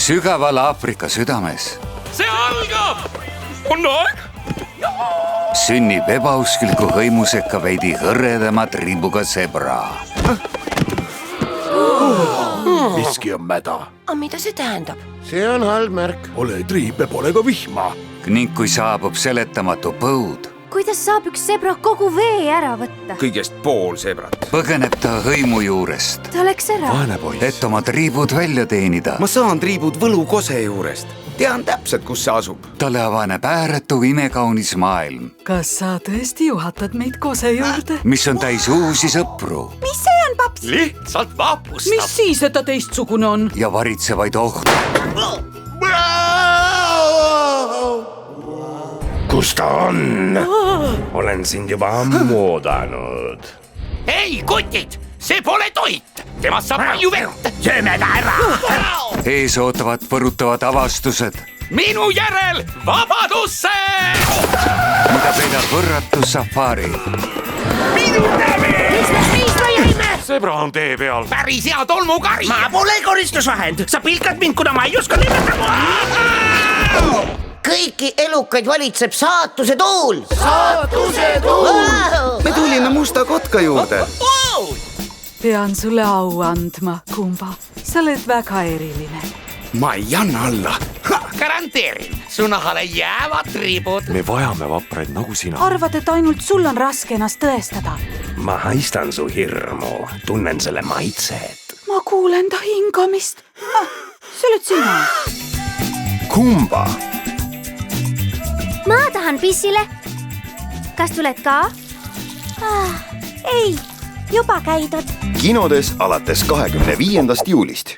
sügaval Aafrika südames see algab! On aeg? sünnib ebauskliku hõimuseka veidi hõredama triibuga zebra. miski on mäda. aga mida see tähendab? see on halb märk. Pole triipe, pole ka vihma. Ning kui saabub seletamatu põud, kuidas saab üks zebra kogu vee ära võtta? Kõigest pool zebrat. põgeneb ta hõimu juurest, ta läks ära. Vaene poiss. et oma triibud välja teenida. Ma saan triibud võlukose juurest. Tean täpselt, kus see asub. Talle avaneb ääretu imekaunis maailm, kas sa tõesti juhatad meid kose juurde? mis on täis uusi sõpru mis see on, paps? Lihtsalt vapustab. mis siis, et ta teistsugune on? ja varitsevaid ohte. kus ta on? olen sind juba ammu oodanud. Ei, kutid! See pole toit! Temast saab palju vett! sööme ta ära! ees ootavad põrutavad avastused, Minu järel vabadusse! mida peidab võrratu safari. zebra on tee peal. Päris hea tolmukari! ma pole koristusvahend, sa pilkad mind, kuna ma ei oska nimetada. kõiki elukaid valitseb saatuse tuul. saatuse tuul. Me tulime musta kotka juurde. pean sulle au andma, Kumba. sa oled väga eriline. Ma ei anna alla. Garanteerin, su nahale jäävad triibud. me vajame vapraid nagu sina. arvad, et ainult sul on raske ennast tõestada? ma haistan su hirmu, tunnen selle maitset. ma kuulen ta hingamist. see oled sina. Kumba? ma tahan pissile. kas tuled ka? ei, juba käidud. kinodes alates 25. juulist.